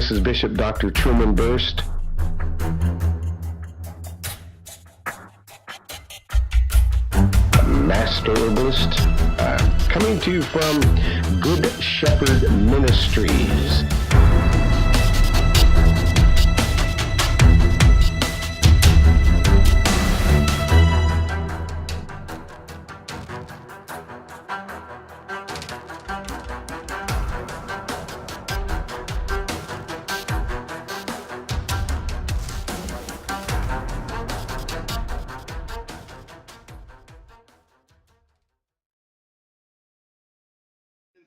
This is Bishop Dr. Truman Berst. Master Herbalist, coming to you from Good Shepherd Ministries.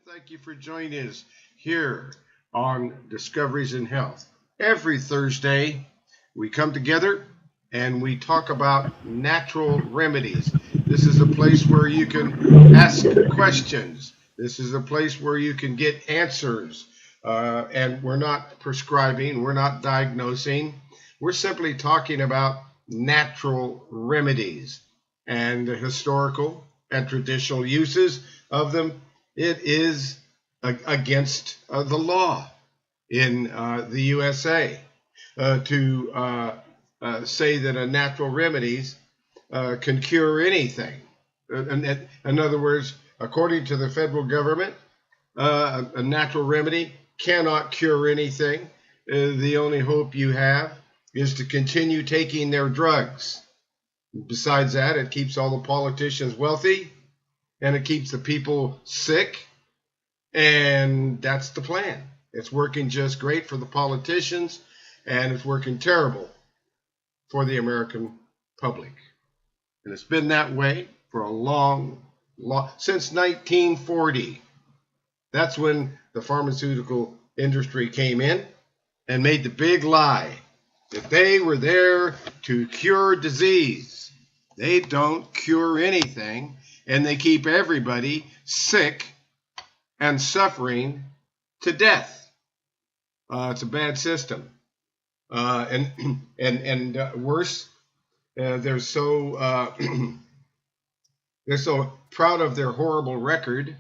Thank you for joining us here on Discoveries in Health. Every Thursday, we come together and we talk about natural remedies. This is a place where you can ask questions. This is a place where you can get answers. And we're not prescribing, we're not diagnosing. We're simply talking about natural remedies and the historical and traditional uses of them. It is against the law in the USA to say that a natural remedies can cure anything. In other words, according to the federal government, a natural remedy cannot cure anything. The only hope you have is to continue taking their drugs. Besides that, it keeps all the politicians wealthy, and it keeps the people sick, and that's the plan. It's working just great for the politicians, and it's working terrible for the American public. And it's been that way for a long, since 1940. That's when the pharmaceutical industry came in and made the big lie that they were there to cure disease. They don't cure anything. And they keep everybody sick and suffering to death. It's a bad system, and worse, they're so proud of their horrible record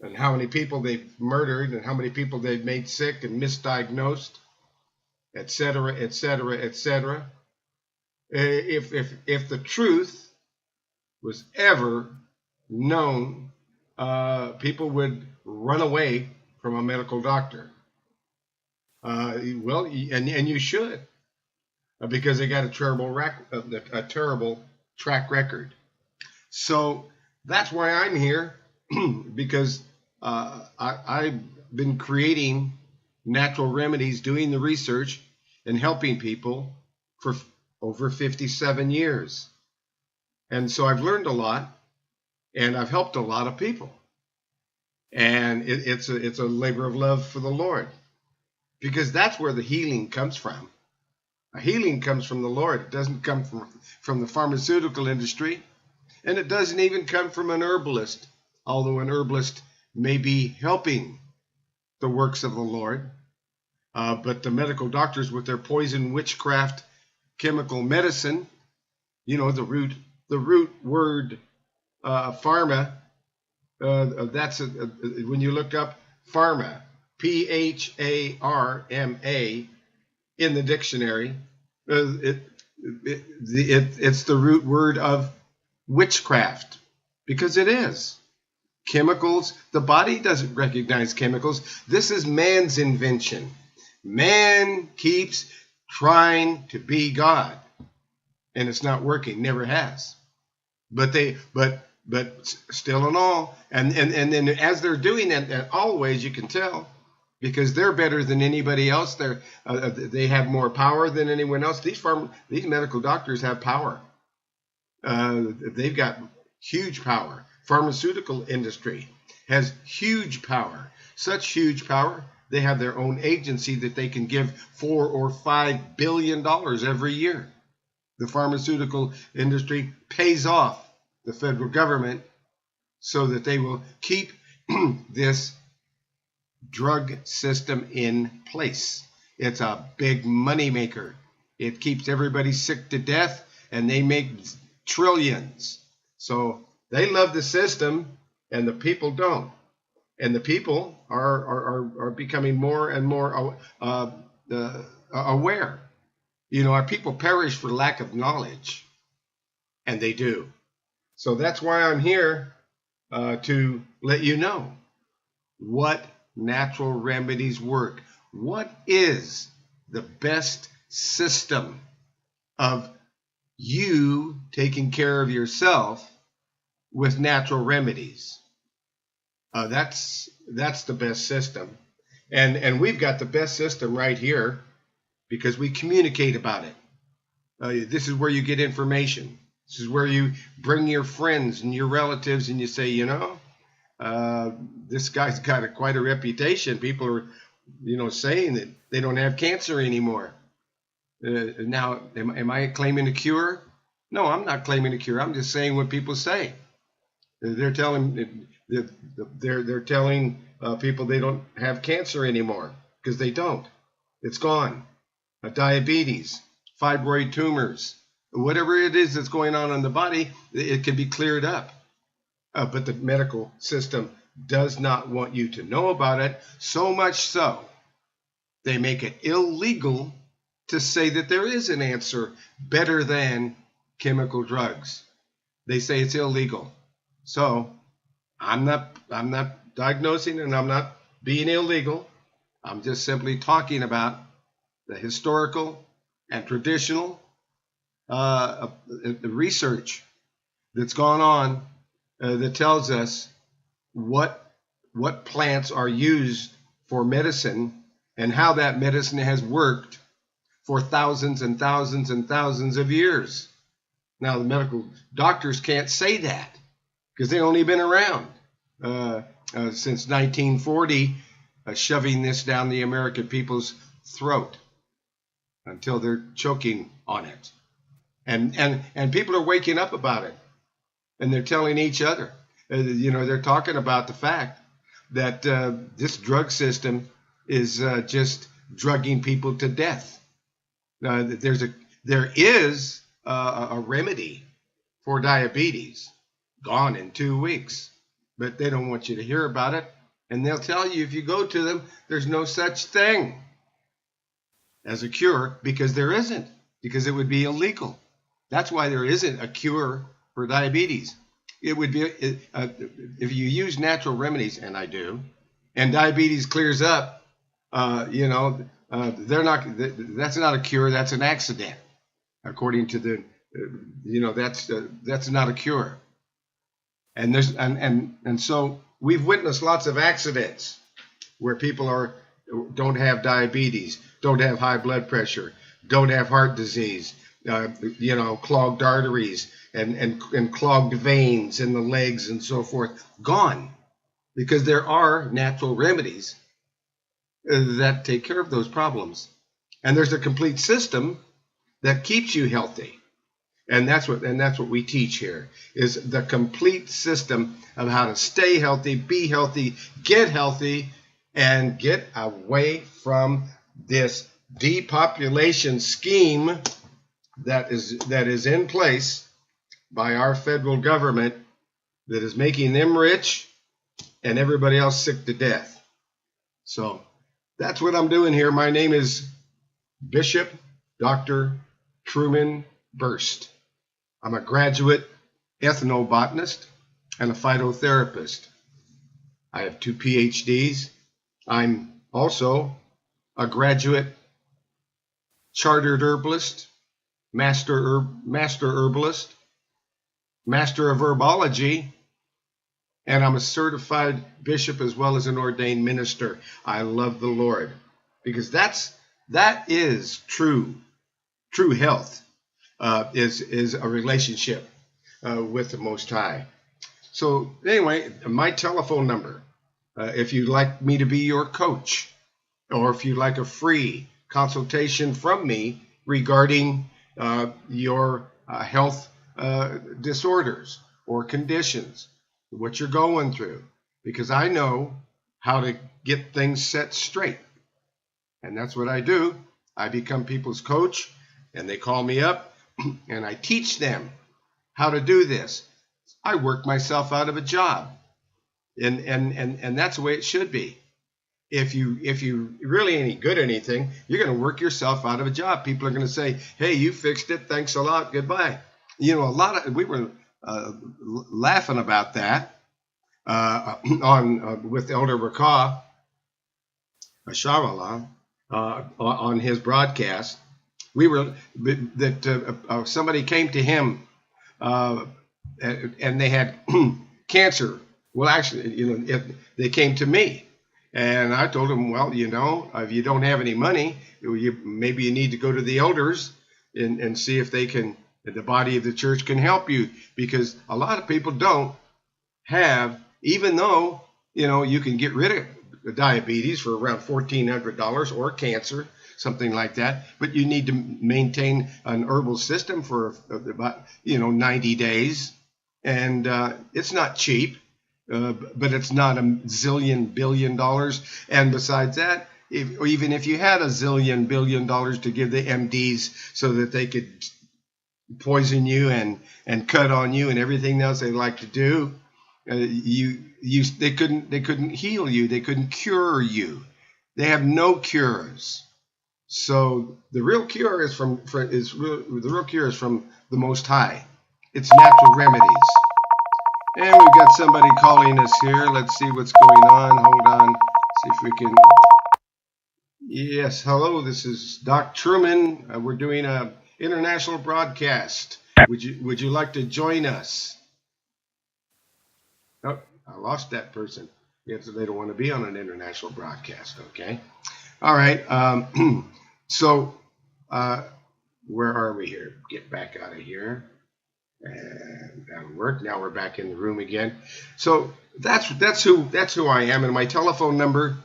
and how many people they've murdered and how many people they've made sick and misdiagnosed, etc., etc., etc. If the truth was ever known, people would run away from a medical doctor. Well, and you should, because they got a terrible track record. So that's why I'm here, because I've been creating natural remedies, doing the research, and helping people for over 57 years. And so I've learned a lot, and I've helped a lot of people. And it's a labor of love for the Lord, because that's where the healing comes from. A healing comes from the Lord. It doesn't come from the pharmaceutical industry, and it doesn't even come from an herbalist, although an herbalist may be helping the works of the Lord. But the medical doctors with their poison, witchcraft, chemical medicine, the root word pharma, that's when you look up pharma, Pharma, in the dictionary, it's the root word of witchcraft, because it is. Chemicals, the body doesn't recognize chemicals. This is man's invention. Man keeps trying to be God, and it's not working, never has. But still and all, and then as they're doing that, always you can tell, because they're better than anybody else. They have more power than anyone else. These medical doctors have power. They've got huge power. Pharmaceutical industry has huge power. Such huge power, they have their own agency that they can give $4 or $5 billion every year. The pharmaceutical industry pays off the federal government so that they will keep this drug system in place. It's a big money maker. It keeps everybody sick to death, and they make trillions. So they love the system, and the people don't. And the people are becoming more and more aware. Our people perish for lack of knowledge, and they do. So that's why I'm here to let you know what natural remedies work. What is the best system of you taking care of yourself with natural remedies? That's the best system, and we've got the best system right here because we communicate about it. This is where you get information. This is where you bring your friends and your relatives, and you say, this guy's got quite a reputation. People are, saying that they don't have cancer anymore. Now, am I claiming a cure? No, I'm not claiming a cure. I'm just saying what people say. They're telling people they don't have cancer anymore because they don't. It's gone. Diabetes, fibroid tumors, whatever it is that's going on in the body, it can be cleared up. But the medical system does not want you to know about it, so much so they make it illegal to say that there is an answer better than chemical drugs. They say it's illegal. So I'm not diagnosing, and I'm not being illegal. I'm just simply talking about the historical and traditional research that's gone on that tells us what plants are used for medicine and how that medicine has worked for thousands and thousands and thousands of years. Now, the medical doctors can't say that because they've only been around since 1940, shoving this down the American people's throat until they're choking on it. And people are waking up about it, and they're telling each other. They're talking about the fact that this drug system is just drugging people to death. There is a remedy for diabetes, gone in 2 weeks, but they don't want you to hear about it, and they'll tell you if you go to them, there's no such thing as a cure, because there isn't, because it would be illegal. That's why there isn't a cure for diabetes. It would be if you use natural remedies, and I do, and diabetes clears up. They're not. That's not a cure. That's an accident, according to the. That's not a cure. And there's and so we've witnessed lots of accidents where people don't have diabetes, don't have high blood pressure, don't have heart disease, clogged arteries and clogged veins in the legs and so forth, gone, because there are natural remedies that take care of those problems. And there's a complete system that keeps you healthy. And that's what we teach here, is the complete system of how to stay healthy, be healthy, and get away from this depopulation scheme that is in place by our federal government, that is making them rich and everybody else sick to death. So that's what I'm doing here. My name is Bishop Dr. Truman Berst. I'm a graduate ethnobotanist and a phytotherapist. I have 2 PhDs. I'm also a graduate chartered herbalist, master herbalist, master of herbology, and I'm a certified bishop as well as an ordained minister. I love the Lord, because that is true health. Is a relationship with the Most High. So anyway, my telephone number, if you'd like me to be your coach, or if you'd like a free consultation from me regarding your health disorders or conditions, what you're going through, because I know how to get things set straight. And that's what I do. I become people's coach, and they call me up, and I teach them how to do this. I worked myself out of a job. And that's the way it should be. If you really ain't good at anything, you're going to work yourself out of a job. People are going to say, "Hey, you fixed it. Thanks a lot. Goodbye." We were laughing about that with Elder Rakah Shamala on his broadcast. Somebody came to him and they had cancer. Well, actually, they came to me. And I told him, well, if you don't have any money, maybe you need to go to the elders and see if the body of the church can help you. Because a lot of people don't have, even though, you can get rid of diabetes for around $1,400 or cancer, something like that. But you need to maintain an herbal system for about, 90 days. And it's not cheap. But it's not $1 billion. And besides that, even if you had $1 billion to give the MDs so that they could poison you and cut on you and everything else they like to do, they couldn't heal you. They couldn't cure you. They have no cures. So the real cure is from the Most High. It's natural remedies. And we've got somebody calling us here. Let's see what's going on. Hold on. See if we can. Yes, hello. This is Doc Truman. We're doing an international broadcast. Would you like to join us? Oh, I lost that person. Yes, they don't want to be on an international broadcast. Okay. All right. So where are we here? Get back out of here. And that'll work. Now we're back in the room again. So that's who I am, and my telephone number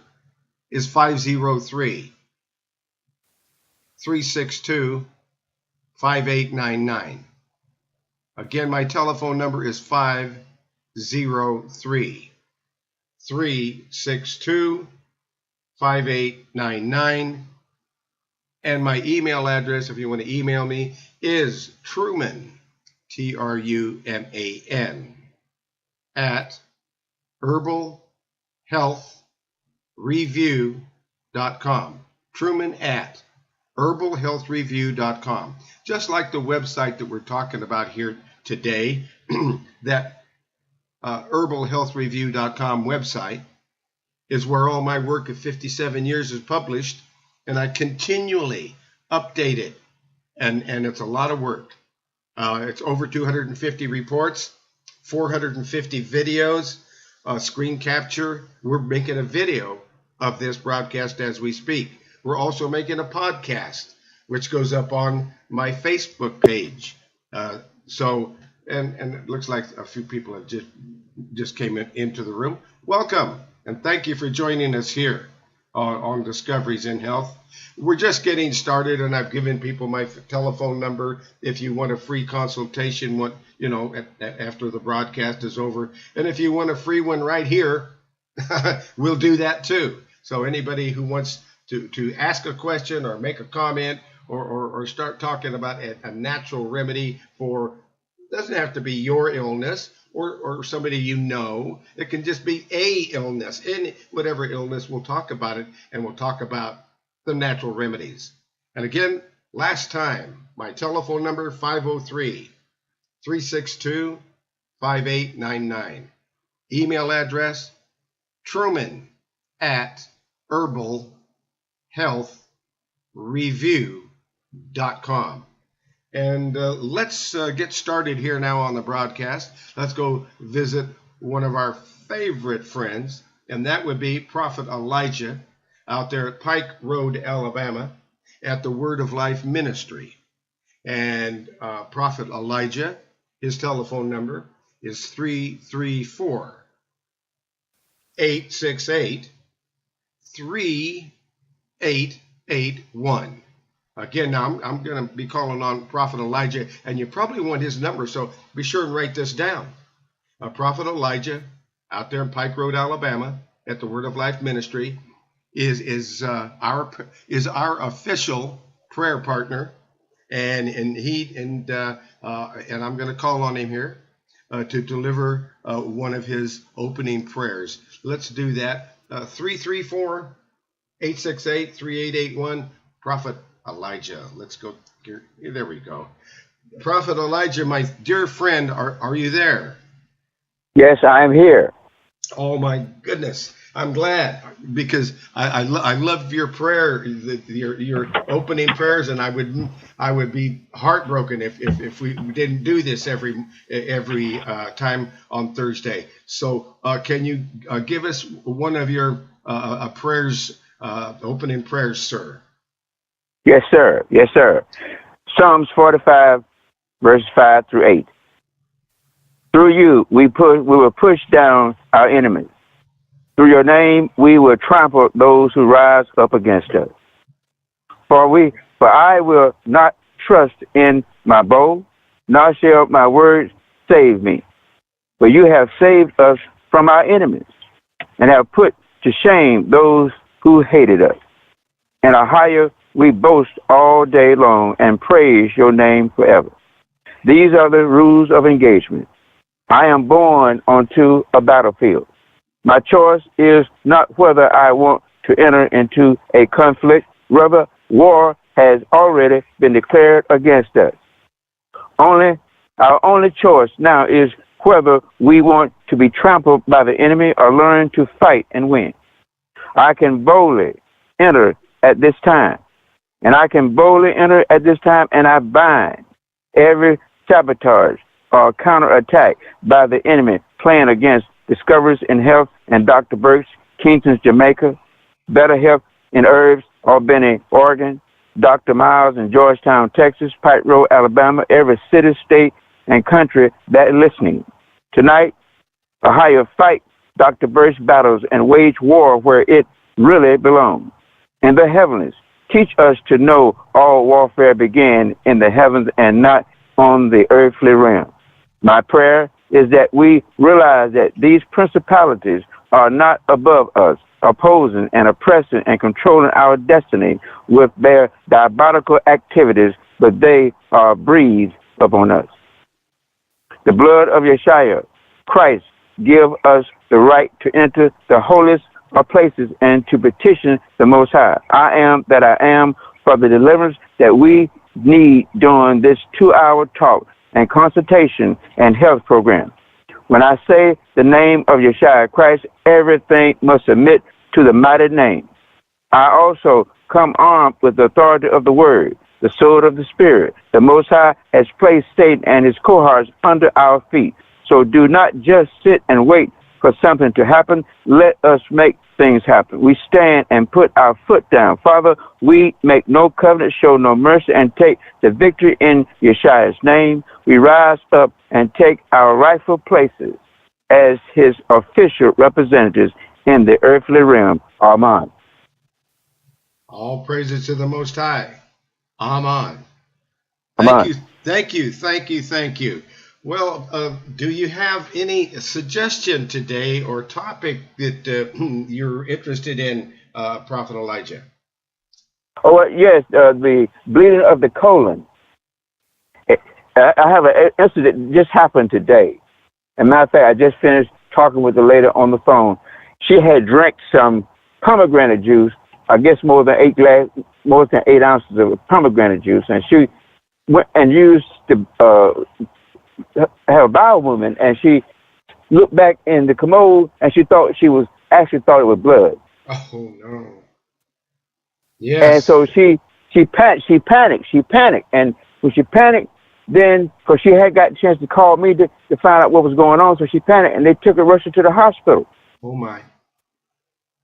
is 503-362-5899. Again, my telephone number is 503-362-5899. And my email address, if you want to email me, is Truman, Truman, at herbalhealthreview.com. Truman at herbalhealthreview.com. Just like the website that we're talking about here today, that herbalhealthreview.com website is where all my work of 57 years is published, and I continually update it, and it's a lot of work. It's over 250 reports, 450 videos, screen capture. We're making a video of this broadcast as we speak. We're also making a podcast, which goes up on my Facebook page. And it looks like a few people have just came into the room. Welcome, and thank you for joining us here on Discoveries in Health. We're just getting started, and I've given people my telephone number if you want a free consultation after the broadcast is over. And if you want a free one right here, we'll do that too. So anybody who wants to ask a question or make a comment or start talking about a natural remedy doesn't have to be your illness or somebody it can just be a illness. And whatever illness, we'll talk about it, and we'll talk about the natural remedies. And again, last time, my telephone number, 503-362-5899. Email address, Truman at herbalhealthreview.com. And let's get started here now on the broadcast. Let's go visit one of our favorite friends, and that would be Prophet Elijah out there at Pike Road, Alabama, at the Word of Life Ministry. And Prophet Elijah, his telephone number is 334-868-3881. Again, now I'm going to be calling on Prophet Elijah, and you probably want his number, so be sure and write this down. Prophet Elijah, out there in Pike Road, Alabama, at the Word of Life Ministry, is our official prayer partner, and I'm going to call on him here. to deliver one of his opening prayers. Let's do that. 334-868-3881. Prophet Elijah. Let's go. Here. There we go. Prophet Elijah, my dear friend, are you there? Yes, I am here. Oh my goodness, I'm glad, because I love your prayer, your opening prayers, and I would be heartbroken if we didn't do this every time on Thursday. So can you give us one of your prayers, opening prayers, sir? Yes, sir. Yes, sir. Psalms 45, verses 5 through 8. Through you, we will push down our enemies. Through your name, we will trample those who rise up against us. For I will not trust in my bow, nor shall my words save me. For you have saved us from our enemies, and have put to shame those who hated us. In a higher we boast all day long and praise your name forever. These are the rules of engagement. I am born onto a battlefield. My choice is not whether I want to enter into a conflict. Rather, war has already been declared against us. Our only choice now is whether we want to be trampled by the enemy or learn to fight and win. I can boldly enter at this time, and I bind every sabotage or counterattack by the enemy playing against Discoveries in Health and Dr. Berst, Kingston's Jamaica, Better Health in Herbs, Albany, Oregon, Dr. Miles in Georgetown, Texas, Pike Road, Alabama, every city, state, and country that is listening. Tonight, Ohio, fight Dr. Berst battles and wage war where it really belongs. In the heavens, teach us to know all warfare began in the heavens and not on the earthly realm. My prayer is that we realize that these principalities are not above us, opposing and oppressing and controlling our destiny with their diabolical activities, but they are breathed upon us. The blood of Yeshua, Christ, give us the right to enter the holiest of places and to petition the Most High. I am that I am, for the deliverance that we need during this 2-hour talk and consultation and health program. When I say the name of Yeshua Christ, everything must submit to the mighty name. I also come armed with the authority of the word, the sword of the Spirit. The Most High has placed Satan and his cohorts under our feet. So do not just sit and wait for something to happen. Let us make things happen. We stand and put our foot down. Father, we make no covenant, show no mercy, and take the victory in Yeshua's name. We rise up and take our rightful places as his official representatives in the earthly realm. Amen. All praises to the Most High. Amen. Amen. Thank you. Well, do you have any suggestion today or topic that you're interested in, Prophet Elijah? Oh, yes, the bleeding of the colon. I have an incident that just happened today. As a matter of fact, I just finished talking with the lady on the phone. She had drank some pomegranate juice, I guess more than 8 ounces of pomegranate juice, and she went and used to have a bowel movement, and she looked back in the commode, and she thought it was blood. Oh no! Yes. And so she panicked, and when she panicked, then because she had got a chance to call me to find out what was going on, so she panicked, and they rushed her to the hospital. Oh my!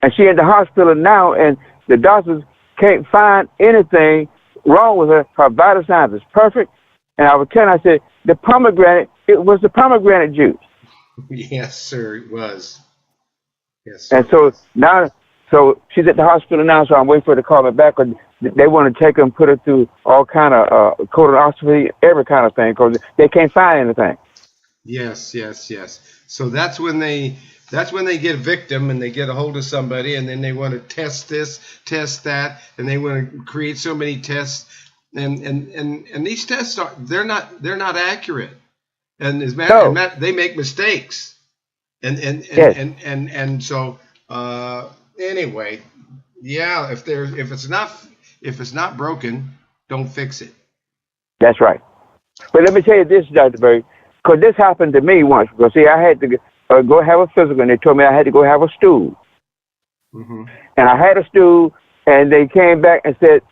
And she in the hospital now, and the doctors can't find anything wrong with her. Her vital signs is perfect. And I was telling her, I said, it was the pomegranate juice. Yes, sir, it was. Yes, sir. And so now, she's at the hospital now, so I'm waiting for her to call me back. But they want to take her and put her through all kind of colonoscopy, every kind of thing, because they can't find anything. Yes. So that's when they get a victim and they get a hold of somebody, and then they want to test this, test that, and they want to create so many tests. And these tests they're not accurate. and No. they make mistakes, Yes. and so anyway, yeah. If it's not broken, don't fix it. That's right. But let me tell you this, Dr. Berg, because this happened to me once. Because see, I had to go have a physical, and they told me I had to go have a stool. Hmm. And I had a stool, and they came back and sent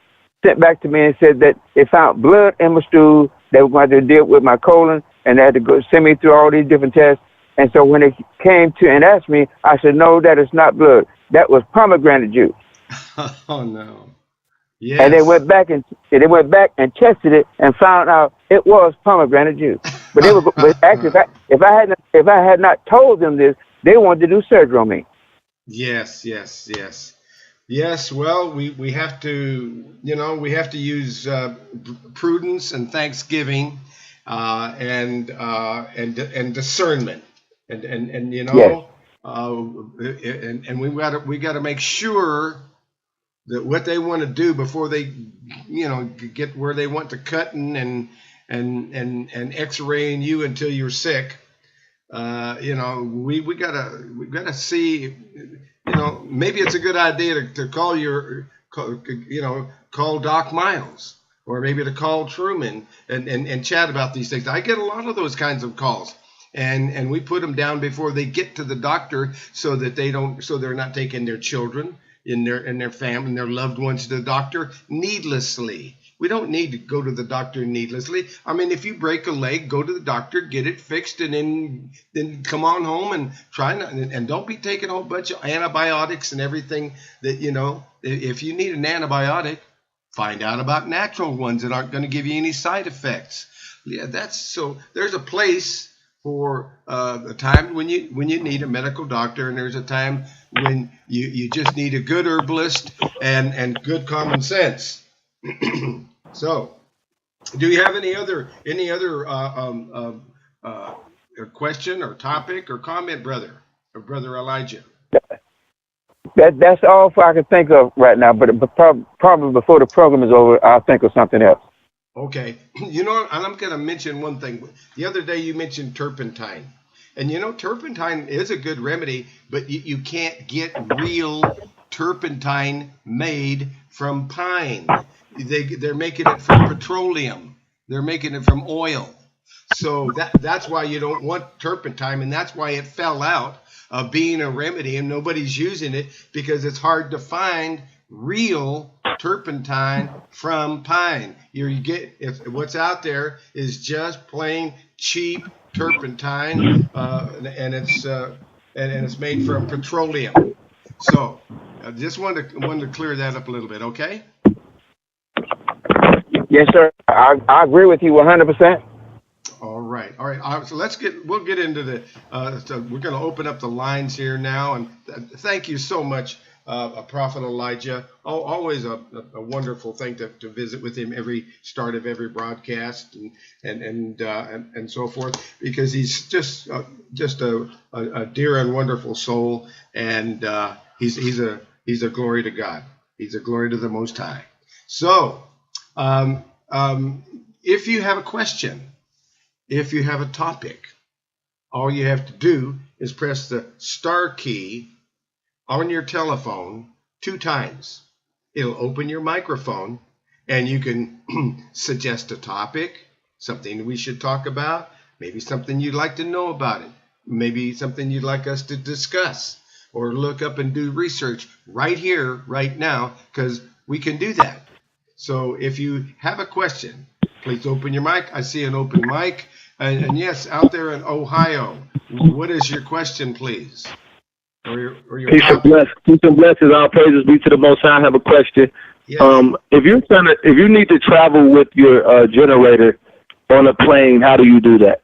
back to me and said that they found blood in my stool. They were going to deal with my colon, and they had to go send me through all these different tests. And so when they came to and asked me, I said, no, that is not blood. That was pomegranate juice. Oh no. And they Yes. went back and tested it and found out it was pomegranate juice. But but actually, if I had not told them this, they wanted to do surgery on me. Yes, yes, yes. Yes, well, we have to, we have to use prudence and thanksgiving, and discernment, and Yes, and we got to make sure that what they want to do before they, get where they want to cut and X-raying you until you're sick. We gotta see. Maybe it's a good idea to call Doc Miles, or maybe to call Truman and chat about these things. I get a lot of those kinds of calls, and we put them down before they get to the doctor, so that they're not taking their children and their family and their loved ones to the doctor needlessly. We don't need to go to the doctor needlessly. I mean, if you break a leg, go to the doctor, get it fixed, and then come on home and and don't be taking a whole bunch of antibiotics and everything that, if you need an antibiotic, find out about natural ones that aren't going to give you any side effects. Yeah, there's a place for a time when you need a medical doctor, and there's a time when you just need a good herbalist and good common sense. So, do you have any other question or topic or comment, brother Elijah? that's all I can think of right now. But probably before the program is over, I'll think of something else. Okay, and I'm going to mention one thing. The other day you mentioned turpentine, and turpentine is a good remedy, but you can't get real turpentine made from pine. They're making it from petroleum. They're making it from oil. So that's why you don't want turpentine, and that's why it fell out of being a remedy, and nobody's using it because it's hard to find real turpentine from pine. What's out there is just plain cheap turpentine, and it's made from petroleum. So I just wanted to clear that up a little bit, okay? Yes, sir. I agree with you 100%. All right. So we'll get into so we're going to open up the lines here now. And thank you so much, Prophet Elijah. Always a wonderful thing to visit with him every start of every broadcast and so forth, because he's just a dear and wonderful soul. And he's a glory to God. He's a glory to the Most High. So, if you have a question, if you have a topic, all you have to do is press the star key on your telephone 2 times. It'll open your microphone, and you can suggest a topic, something we should talk about, maybe something you'd like to know about it, maybe something you'd like us to discuss, or look up and do research right here, right now, because we can do that. So if you have a question, please open your mic. I see an open mic. And yes, out there in Ohio, what is your question, please? Or your Peace and blessings. All praises be to the Most High. I have a question. Yes. If you need to travel with your generator on a plane, how do you do that?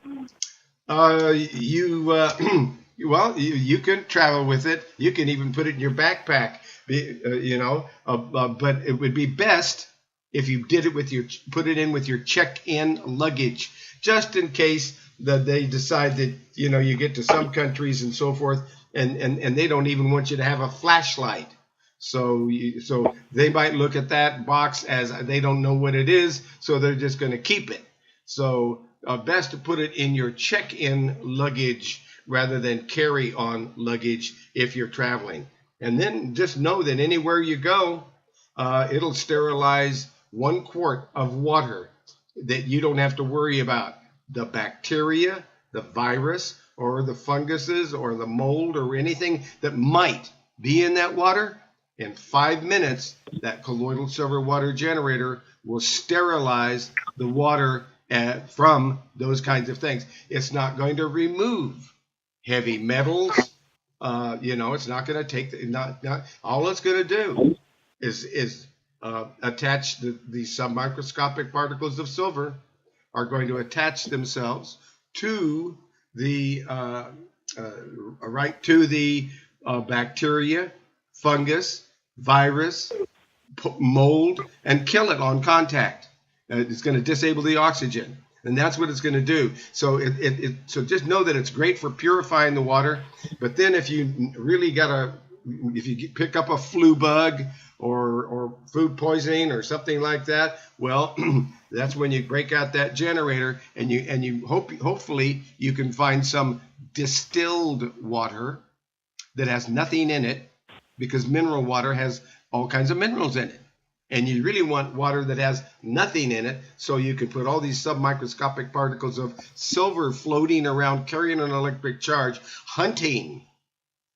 You can travel with it. You can even put it in your backpack. But it would be best if you did it put it in with your check-in luggage, just in case that they decide that you get to some countries and so forth, and they don't even want you to have a flashlight. So they might look at that box as they don't know what it is, so they're just going to keep it. So best to put it in your check-in luggage rather than carry-on luggage if you're traveling. And then just know that anywhere you go, it'll sterilize 1 quart of water that you don't have to worry about the bacteria, the virus, or the funguses, or the mold, or anything that might be in that water. In 5 minutes, that colloidal silver water generator will sterilize the water from those kinds of things. It's not going to remove heavy metals. It's not going to take all it's going to do is attach these submicroscopic particles of silver are going to attach themselves to the bacteria, fungus, virus, mold, and kill it on contact. It's going to disable the oxygen, and that's what it's going to do. So so just know that it's great for purifying the water. But then if you really pick up a flu bug or food poisoning or something like that, well, that's when you break out that generator, and you hopefully you can find some distilled water that has nothing in it, because mineral water has all kinds of minerals in it. And you really want water that has nothing in it, so you can put all these submicroscopic particles of silver floating around, carrying an electric charge, hunting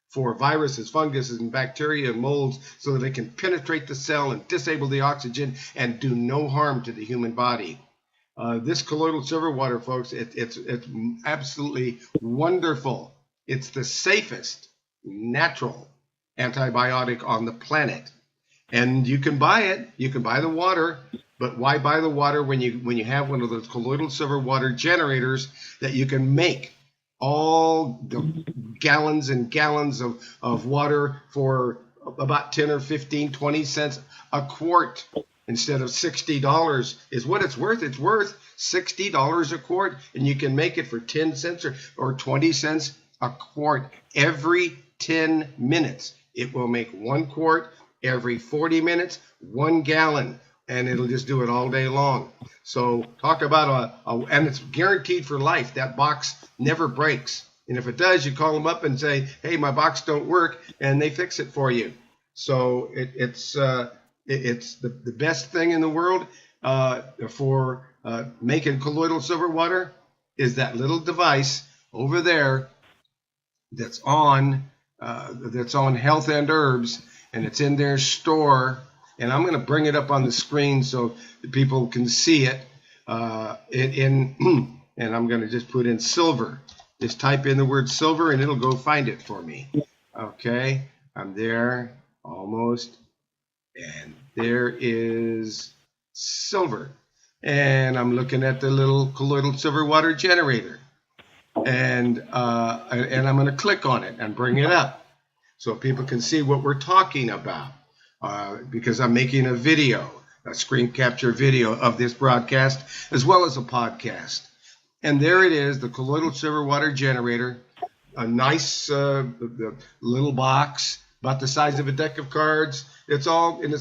for viruses, funguses, and bacteria and molds, so that they can penetrate the cell and disable the oxygen and do no harm to the human body. This colloidal silver water, folks, it's absolutely wonderful. It's the safest natural antibiotic on the planet. And you can buy it. You can buy the water, but why buy the water when you have one of those colloidal silver water generators that you can make all the gallons and gallons of water for about 10 or 15, 20 cents a quart instead of $60 is what it's worth. It's worth $60 a quart, and you can make it for 10 cents or 20 cents a quart every 10 minutes. It will make 1 quart every 40 minutes, 1 gallon, and it'll just do it all day long. So talk about and it's guaranteed for life. That box never breaks. And if it does, you call them up and say, hey, my box don't work, and they fix it for you. So it's the best thing in the world for making colloidal silver water is that little device over there that's on Health and Herbs, and it's in their store. And I'm going to bring it up on the screen so that people can see it. And I'm going to just put in silver. Just type in the word silver, and it'll go find it for me. Okay, I'm there almost, and there is silver. And I'm looking at the little colloidal silver water generator, and I'm going to click on it and bring it up so people can see what we're talking about. Because I'm making a video, a screen capture video of this broadcast, as well as a podcast. And there it is, the colloidal silver water generator, a nice little box, about the size of a deck of cards. It's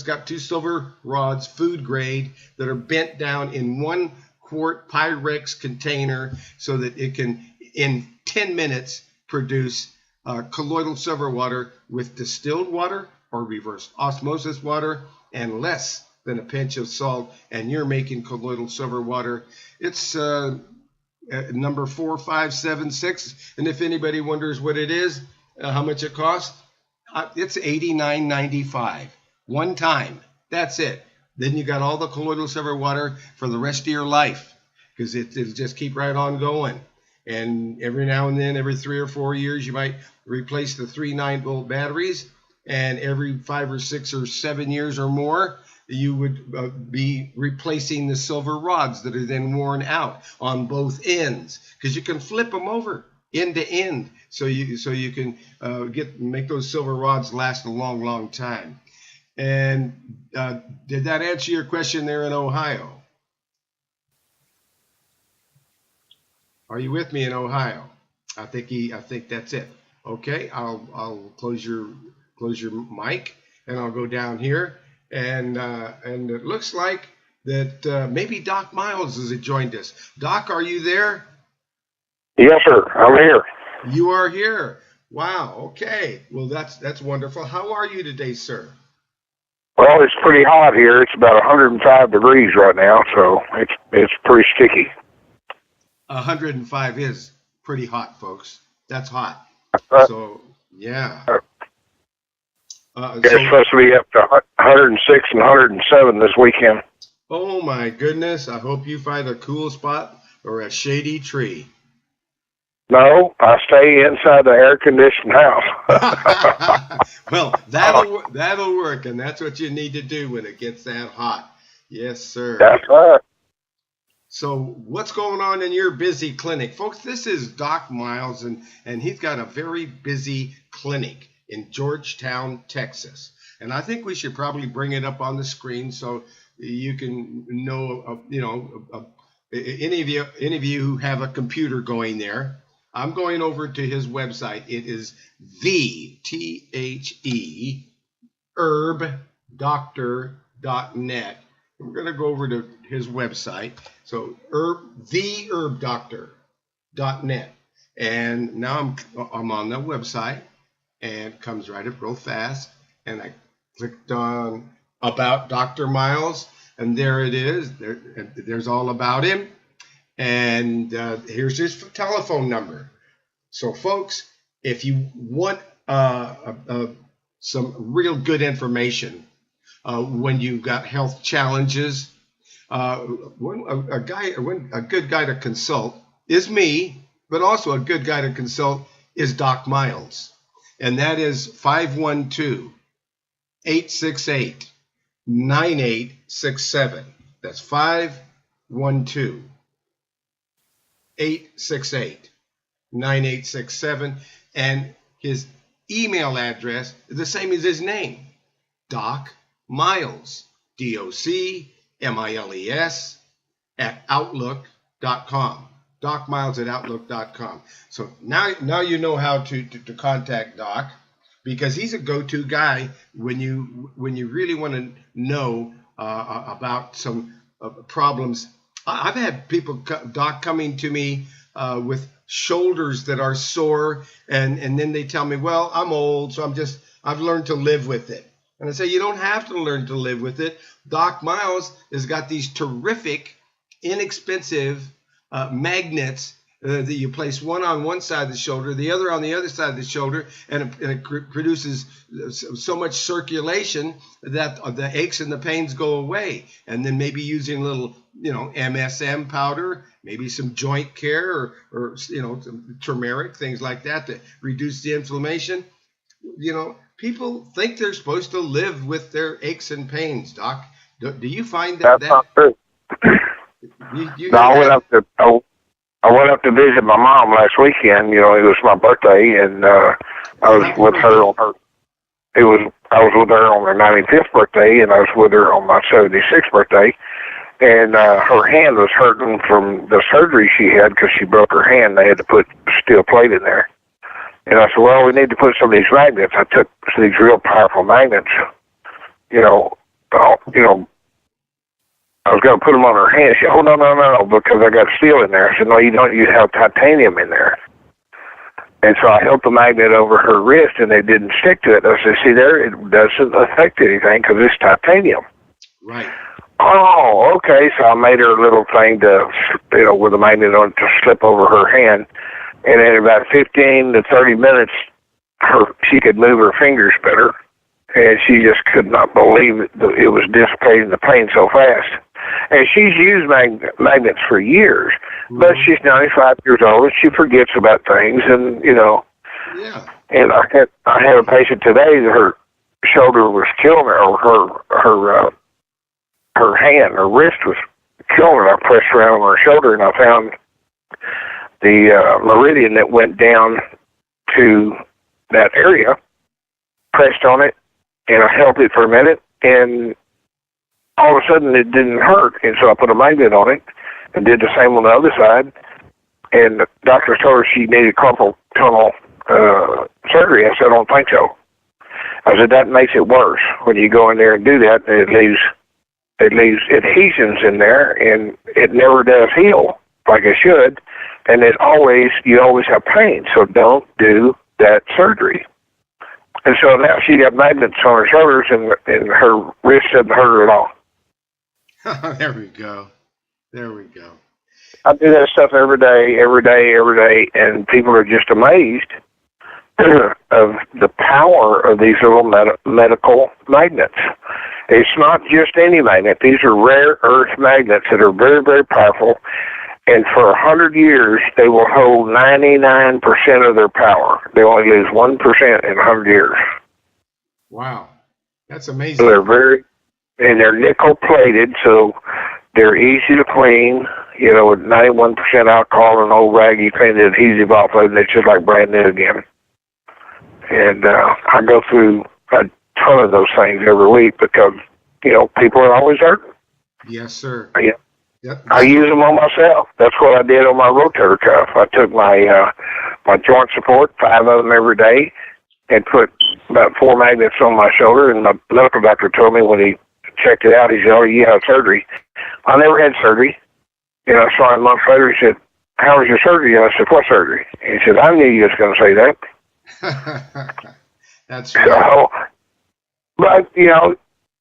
got 2 silver rods, food grade, that are bent down in 1 quart Pyrex container so that it can, in 10 minutes, produce colloidal silver water with distilled water or reverse osmosis water and less than a pinch of salt, and you're making colloidal silver water. It's number 4576, and if anybody wonders what it is, how much it costs, it's $89.95 one time. That's it. Then you got all the colloidal silver water for the rest of your life, because it'll just keep right on going. And every now and then, every 3 or 4 years, you might replace the 3 9-volt batteries, and every 5 or 6 or 7 years or more, you would be replacing the silver rods that are then worn out on both ends, because you can flip them over end to end, so you can make those silver rods last a long, long time. And did that answer your question there in Ohio? Are you with me in Ohio? I think that's it. Okay, I'll close your mic, and I'll go down here. And it looks like that maybe Doc Miles has joined us. Doc, are you there? Yes, sir. I'm here. You are here. Wow. Okay. Well, that's wonderful. How are you today, sir? Well, it's pretty hot here. It's about 105 degrees right now, so it's pretty sticky. 105 is pretty hot, folks. That's hot. So, yeah. It's supposed to be up to 106 and 107 this weekend. Oh, my goodness. I hope you find a cool spot or a shady tree. No, I stay inside the air-conditioned house. Well, that'll work, and that's what you need to do when it gets that hot. Yes, sir. That's right. So what's going on in your busy clinic? Folks, this is Doc Miles, and he's got a very busy clinic in Georgetown, Texas. And I think we should probably bring it up on the screen so you can know, any of you who have a computer going there. I'm going over to his website. It is herbdoctor.net. We're going to go over to his website. So theherbdoctor.net. And now I'm on the website, and it comes right up real fast. And I clicked on About Dr. Miles, and there it is. There's all about him. And here's his telephone number. So, folks, if you want some real good information when you've got health challenges, a good guy to consult is me, but also a good guy to consult is Doc Miles. And that is 512-868-9867. That's 512-868-9867, and his email address is the same as his name, Doc Miles, DOCMILES @outlook.com. Doc Miles @outlook.com. So now you know how to contact Doc, because he's a go-to guy when you really want to know about some problems. I've had people, Doc, coming to me with shoulders that are sore, and then they tell me, well, I'm old, so I've learned to live with it. And I say, you don't have to learn to live with it. Doc Miles has got these terrific, inexpensive magnets that you place one on one side of the shoulder, the other on the other side of the shoulder, and it produces so much circulation that the aches and the pains go away. And then maybe using a little, MSM powder, maybe some joint care or some turmeric, things like that to reduce the inflammation. People think they're supposed to live with their aches and pains, Doc. Do you find that? That's not true. I went up to visit my mom last weekend. It was my birthday, and I was with her on her. I was with her on her 95th birthday, and I was with her on my 76th birthday. And her hand was hurting from the surgery she had because she broke her hand. They had to put a steel plate in there. And I said, well, we need to put some of these magnets. I took these real powerful magnets. I was going to put them on her hand. She said, oh, no, because I got steel in there. I said, no, you don't. You have titanium in there. And so I held the magnet over her wrist, and they didn't stick to it. I said, see there, it doesn't affect anything because it's titanium. Right. Oh, okay. So I made her a little thing to, with a magnet on it to slip over her hand. And in about 15 to 30 minutes, she could move her fingers better. And she just could not believe it was dissipating the pain so fast. And she's used magnets for years, but she's 95 years old and she forgets about things. And Yeah. And I had a patient today that her shoulder was killing her, or her hand, her wrist was killing her. I pressed around on her shoulder and I found the meridian that went down to that area, pressed on it, and I held it for a minute, and all of a sudden it didn't hurt. And so I put a magnet on it and did the same on the other side. And the doctor told her she needed carpal tunnel surgery. I said, I don't think so. I said, that makes it worse. When you go in there and do that, it leaves it leaves adhesions in there, and it never does heal like it should, and you always have pain. So don't do that surgery. And so now she got magnets on her shoulders, and her wrist doesn't hurt her at all. There we go. There we go. I do that stuff every day, and people are just amazed of the power of these little medical magnets. It's not just any magnet. These are rare earth magnets that are very, very powerful, and for 100 years, they will hold 99% of their power. They only lose 1% in 100 years. Wow. That's amazing. So they're nickel-plated, so they're easy to clean. With 91% alcohol and an old rag, you clean the adhesive off of it, and it's just like brand new again. And I go through a ton of those things every week because, people are always hurting. Yes, sir. Yep. I use them on myself. That's what I did on my rotator cuff. I took my joint support, 5 of them every day, and put about 4 magnets on my shoulder. And my medical doctor told me when he checked it out, he said, "Oh, you had surgery." I never had surgery. I saw him a month later. He said, "How was your surgery?" And I said, "What surgery?" And he said, "I knew you was going to say that." That's right. So, but,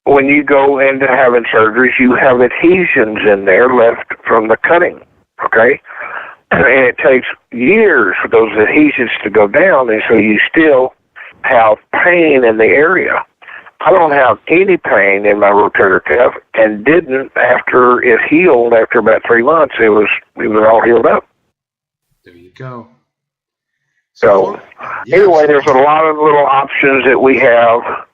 when you go into having surgeries, you have adhesions in there left from the cutting, okay? And it takes years for those adhesions to go down, and so you still have pain in the area. I don't have any pain in my rotator cuff, and didn't after it healed. After about 3 months, it was all healed up. There you go. So anyway, there's a lot of little options that we have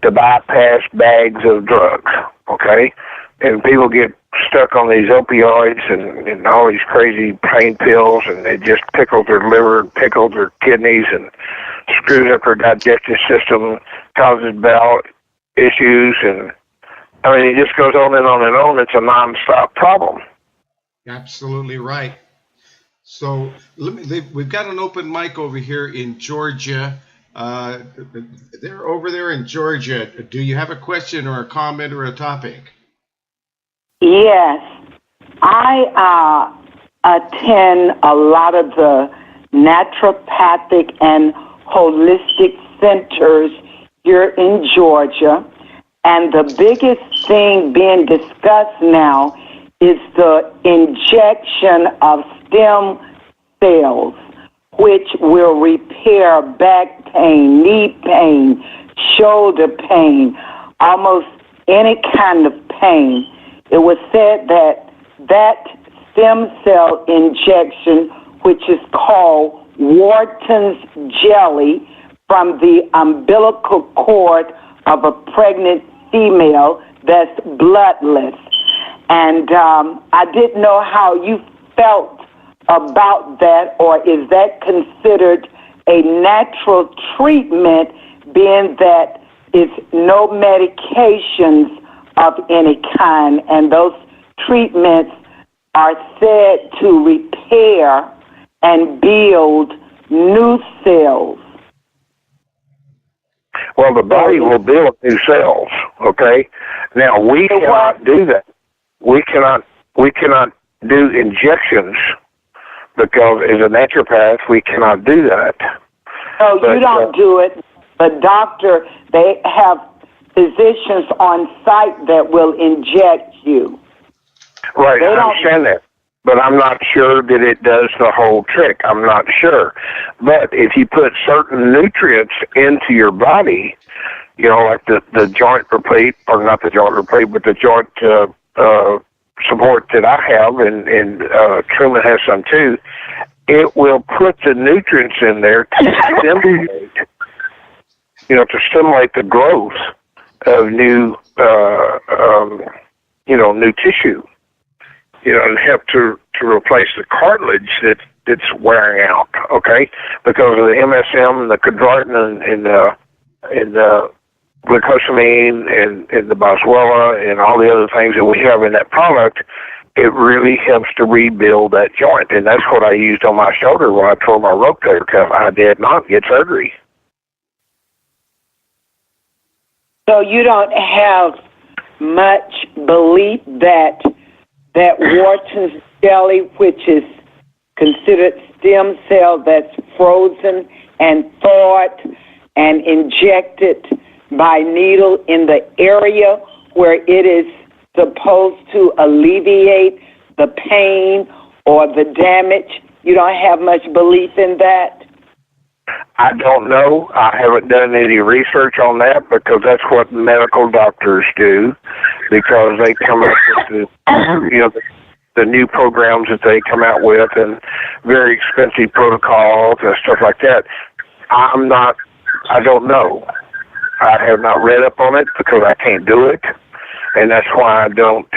to bypass bags of drugs, okay? And people get stuck on these opioids and all these crazy pain pills, and it just pickles their liver and pickles their kidneys and screws up their digestive system, causes bowel issues, and it just goes on and on and on. It's a nonstop problem. Absolutely right. So we've got an open mic over here in Georgia. They're over there in Georgia. Do you have a question or a comment or a topic? Yes. I attend a lot of the naturopathic and holistic centers here in Georgia, and the biggest thing being discussed now is the injection of stem cells, which will repair back pain, knee pain, shoulder pain, almost any kind of pain. It was said that stem cell injection, which is called Wharton's jelly, from the umbilical cord of a pregnant female that's bloodless. And I didn't know how you felt about that, or is that considered a natural treatment, being that it's no medications of any kind, and those treatments are said to repair and build new cells? Well, the body will build new cells, okay? Now, we cannot do that. We cannot do injections, because as a naturopath, we cannot do that. No, you don't do it. The doctor, they have physicians on site that will inject you. Right, I understand that. But I'm not sure that it does the whole trick. I'm not sure. But if you put certain nutrients into your body, like the joint replete, or not the joint replete, but the joint support that I have, and Truman has some too, it will put the nutrients in there to stimulate the growth of new tissue, and help to replace the cartilage that's wearing out, okay? Because of the MSM and the chondroitin and the glucosamine and the boswellia and all the other things that we have in that product, it really helps to rebuild that joint. And that's what I used on my shoulder when I tore my rotator cuff. I did not get surgery. So you don't have much belief that Wharton's jelly, which is considered stem cell that's frozen and thawed and injected by needle in the area where it is supposed to alleviate the pain or the damage? You don't have much belief in that? I don't know. I haven't done any research on that because that's what medical doctors do, because they come up with the new programs that they come out with and very expensive protocols and stuff like that. I don't know. I have not read up on it because I can't do it, and that's why I don't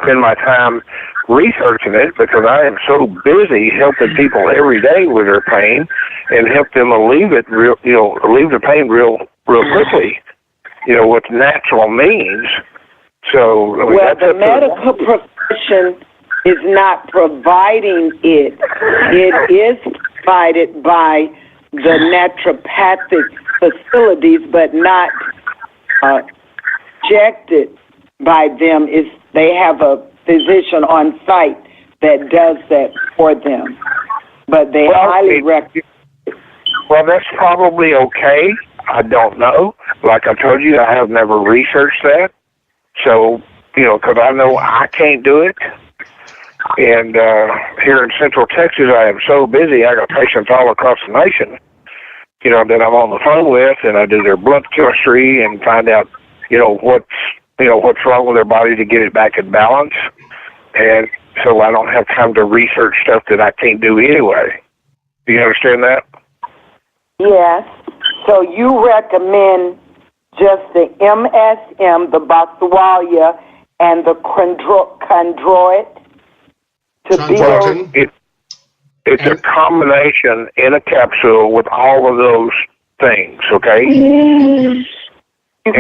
spend my time researching it, because I am so busy helping people every day with their pain and help them relieve the pain real quickly, with natural means. So, the medical profession is not providing it. It is provided by the naturopathic facilities, but not injected by them. They have a physician on site that does that for them, but they highly recommend. Well, that's probably okay. I don't know. Like I told you, I have never researched that. So, because I know I can't do it. And here in Central Texas, I am so busy. I got patients all across the nation, that I'm on the phone with, and I do their blood chemistry and find out, what's wrong with their body to get it back in balance. And so I don't have time to research stuff that I can't do anyway. Do you understand that? Yes. So you recommend just the MSM, the Boswellia, and the chondroit to build? It's a combination in a capsule with all of those things, okay? You and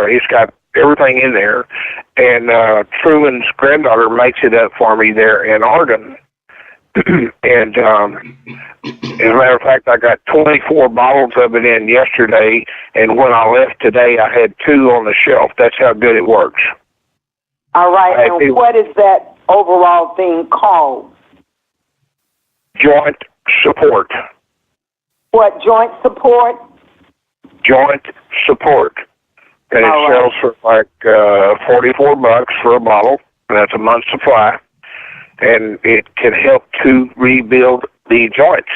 it's got everything in there. And Truman's granddaughter makes it up for me there in Arden. And as a matter of fact, I got 24 bottles of it in yesterday, and when I left today, I had 2 on the shelf. That's how good it works. All right, and what is that overall thing called? Joint support. What, joint support? Joint support. And it sells for like $44 for a bottle, and that's a month's supply. And it can help to rebuild the joints.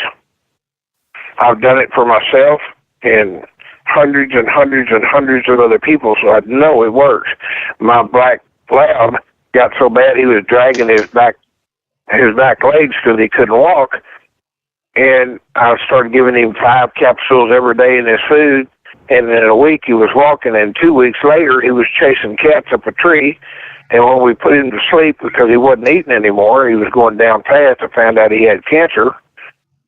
I've done it for myself and hundreds and hundreds and hundreds of other people, so I know it works. My black lab got so bad he was dragging his back legs because he couldn't walk, and I started giving him 5 capsules every day in his food, and in a week he was walking, and 2 weeks later he was chasing cats up a tree. And when we put him to sleep, because he wasn't eating anymore, he was going down fast, I found out he had cancer,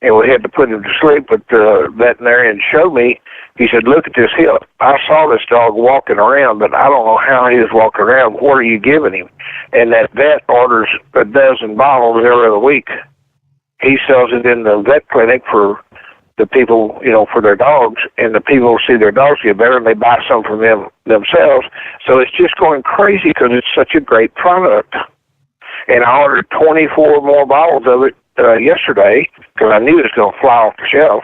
and we had to put him to sleep. But the veterinarian showed me, he said, look at this hip. I saw this dog walking around, but I don't know how he was walking around. What are you giving him? And that vet orders a dozen bottles every other week. He sells it in the vet clinic for the people, for their dogs, and the people see their dogs get better, and they buy some from themselves. So it's just going crazy because it's such a great product. And I ordered 24 more bottles of it yesterday because I knew it was going to fly off the shelf.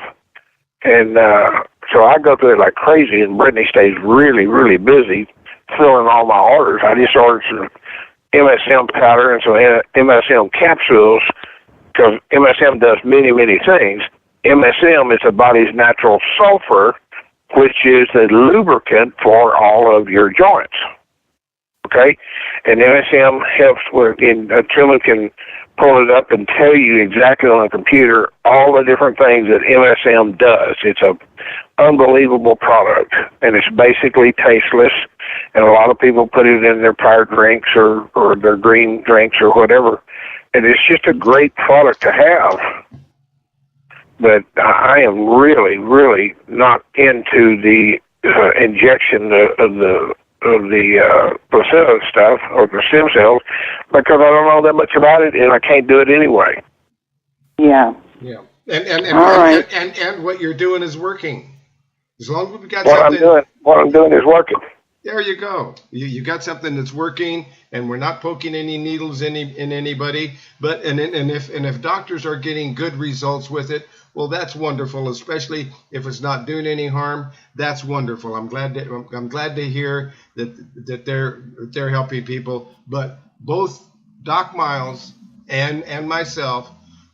And so I go through it like crazy, and Brittany stays really, really busy filling all my orders. I just ordered some MSM powder and some MSM capsules because MSM does many, many things. MSM is the body's natural sulfur, which is the lubricant for all of your joints. Okay? And MSM helps Truman can pull it up and tell you exactly on the computer all the different things that MSM does. It's an unbelievable product, and it's basically tasteless, and a lot of people put it in their powdered drinks or their green drinks or whatever, and it's just a great product to have. But I am really, really not into the injection of the placenta stuff or the stem cells because I don't know that much about it and I can't do it anyway. Yeah. Yeah. And what you're doing is working. As long as we got What something. what I'm doing is working. There you go. You got something that's working, and we're not poking any needles in anybody. But and if doctors are getting good results with it, well, that's wonderful. Especially if it's not doing any harm, that's wonderful. I'm glad to hear that they're helping people. But both Doc Miles and myself,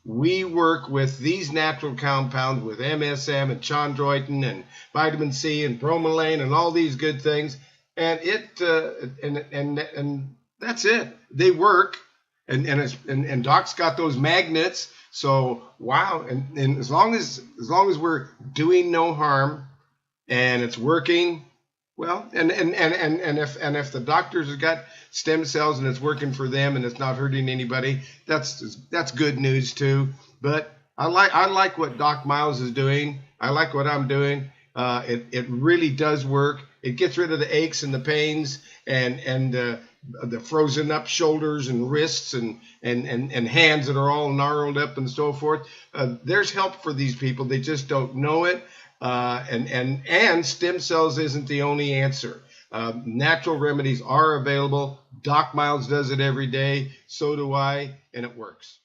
we work with these natural compounds with MSM and chondroitin and vitamin C and bromelain and all these good things. And and that's it. They work, and Doc's got those magnets. So wow, and as long as we're doing no harm, and it's working, well, and if the doctors have got stem cells and it's working for them and it's not hurting anybody, that's good news too. But I like what Doc Miles is doing. I like what I'm doing. It really does work. It gets rid of the aches and the pains and the frozen up shoulders and wrists and hands that are all gnarled up and so forth. There's help for these people. They just don't know it. And stem cells isn't the only answer. Natural remedies are available. Doc Miles does it every day. So do I, and it works.